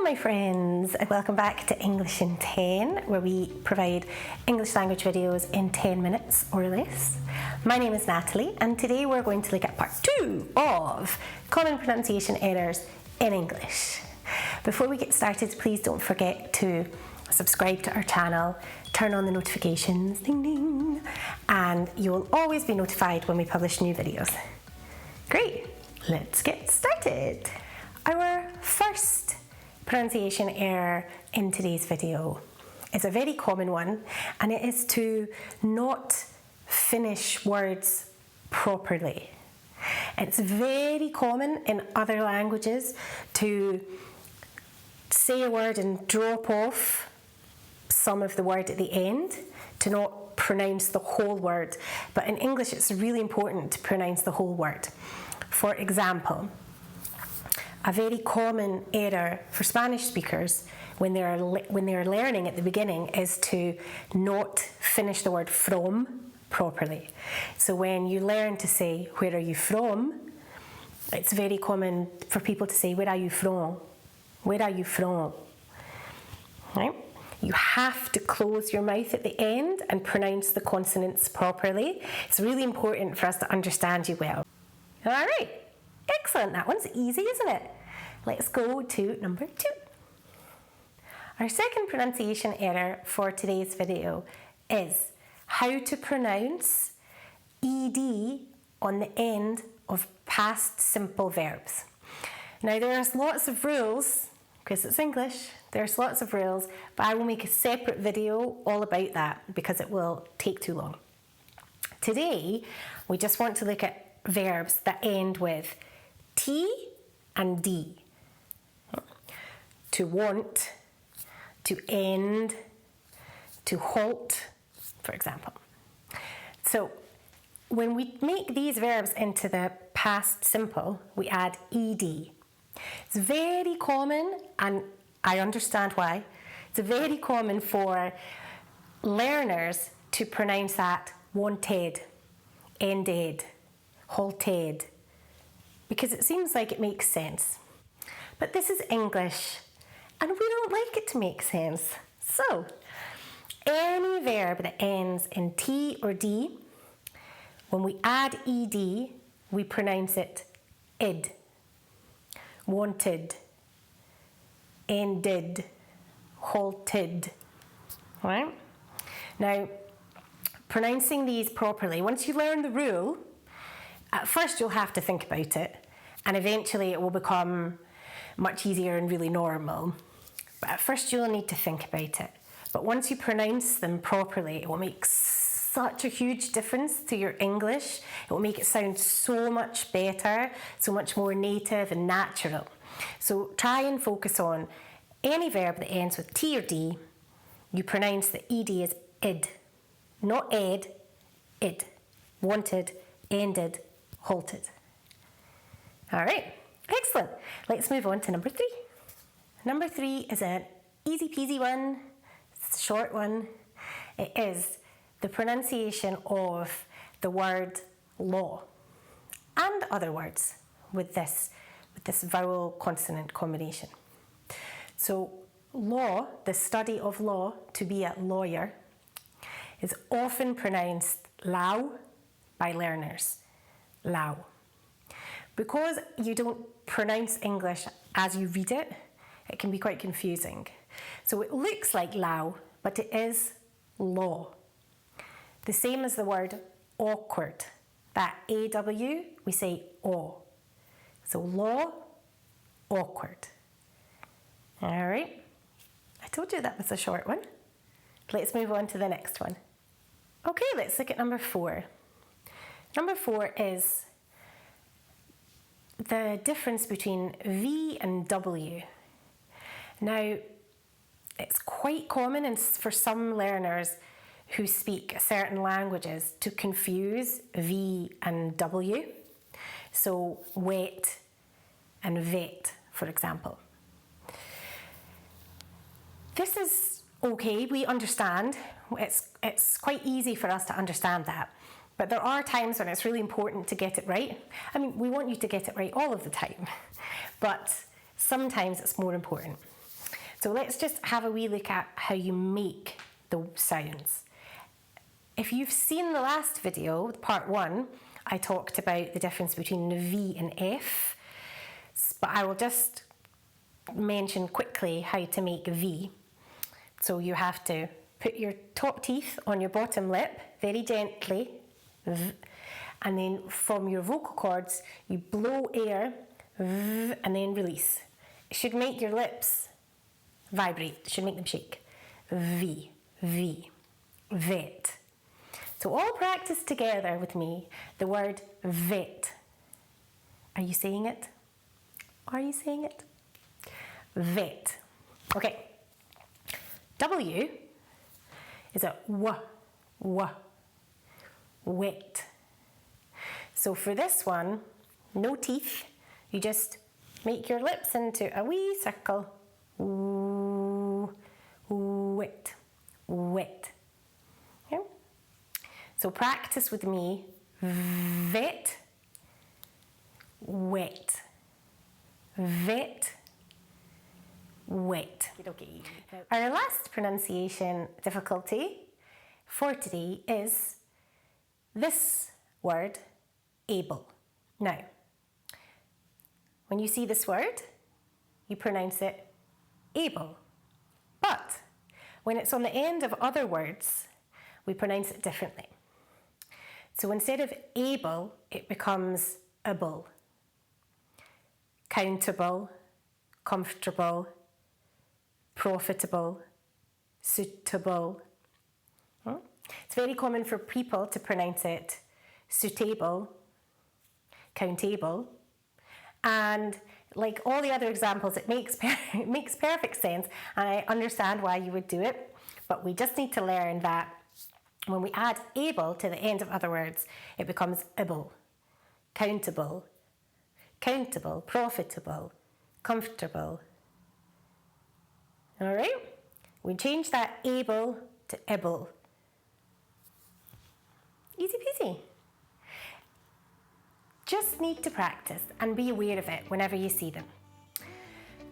Hello my friends, and welcome back to English in 10, where we provide English language videos in 10 minutes or less. My name is Natalie, and today we're going to look at part 2 of common pronunciation errors in English. Before we get started, please don't forget to subscribe to our channel, turn on the notifications, ding ding, and you'll always be notified when we publish new videos. Great, let's get started. Our first pronunciation error in today's video is a very common one, and it is to not finish words properly. It's very common in other languages to say a word and drop off some of the word at the end, to not pronounce the whole word. But in English, it's really important to pronounce the whole word. For example, a very common error for Spanish speakers when they're learning at the beginning is to not finish the word from properly. So when you learn to say, "Where are you from?" it's very common for people to say, "Where are you from? Where are you from?" Right? You have to close your mouth at the end and pronounce the consonants properly. It's really important for us to understand you well. All right. Excellent, that one's easy, isn't it? Let's go to number 2. Our second pronunciation error for today's video is how to pronounce ED on the end of past simple verbs. Now there's lots of rules, because it's English, there's lots of rules, but I will make a separate video all about that because it will take too long. Today, we just want to look at verbs that end with T and D. To want, to end, to halt, for example. So when we make these verbs into the past simple, we add ED. It's very common, and I understand why. It's very common for learners to pronounce that wanted, ended, halted, because it seems like it makes sense. But this is English, and we don't like it to make sense. So, any verb that ends in T or D, when we add ED, we pronounce it id. Wanted, ended, halted. All right? Now, pronouncing these properly, once you learn the rule, at first you'll have to think about it, and eventually it will become much easier and really normal. But at first you'll need to think about it. But once you pronounce them properly, it will make such a huge difference to your English. It will make it sound so much better, so much more native and natural. So try and focus on any verb that ends with T or D. You pronounce the ED as id, not ed, id. Wanted, ended, halted. All right, excellent. Let's move on to number 3. Number 3 is an easy peasy one. It's a short one. It is the pronunciation of the word law and other words with this vowel consonant combination. So law, the study of law, to be a lawyer, is often pronounced lao by learners. Lao. Because you don't pronounce English as you read it, it can be quite confusing. So it looks like lao, but it is law. The same as the word awkward. That AW, we say aw. So law, awkward. All right. I told you that was a short one. Let's move on to the next one. Okay, let's look at number 4. Number 4 is the difference between V and W. Now, it's quite common for some learners who speak certain languages to confuse V and W. So, wet and vet, for example. This is okay, we understand. It's quite easy for us to understand that. But there are times when it's really important to get it right. I mean, we want you to get it right all of the time, but sometimes it's more important. So let's just have a wee look at how you make the sounds. If you've seen the last video, part 1, I talked about the difference between V and F, but I will just mention quickly how to make V. So you have to put your top teeth on your bottom lip very gently, v, and then from your vocal cords you blow air, v, and then release. It should make your lips vibrate, it should make them shake. V, V, vet. So all practice together with me the word vet. Are you saying it? Are you saying it? Vet. Okay. W is a w, w, wet. So for this one, no teeth, you just make your lips into a wee circle. Wet, wet. Okay? So practice with me. Vet, wet, vet, wet. Okay. Our last pronunciation difficulty for today is this word, able. Now, when you see this word, you pronounce it able. But when it's on the end of other words, we pronounce it differently. So instead of able, it becomes able. Countable, comfortable, profitable, suitable. It's very common for people to pronounce it suitable, countable, and like all the other examples, it makes perfect sense, and I understand why you would do it, but we just need to learn that when we add able to the end of other words, it becomes able, countable, countable, profitable, comfortable. All right? We change that able to able. Easy peasy. Just need to practice and be aware of it whenever you see them.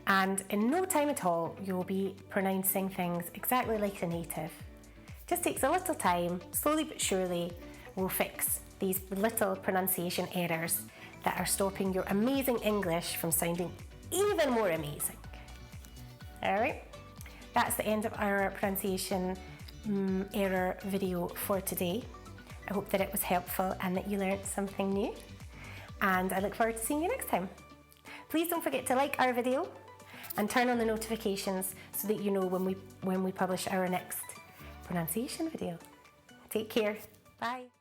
And in no time at all, you'll be pronouncing things exactly like a native. Just takes a little time, slowly but surely, we'll fix these little pronunciation errors that are stopping your amazing English from sounding even more amazing. All right, that's the end of our pronunciation error video for today. I hope that it was helpful and that you learned something new. And I look forward to seeing you next time. Please don't forget to like our video and turn on the notifications so that you know when we publish our next pronunciation video. Take care. Bye.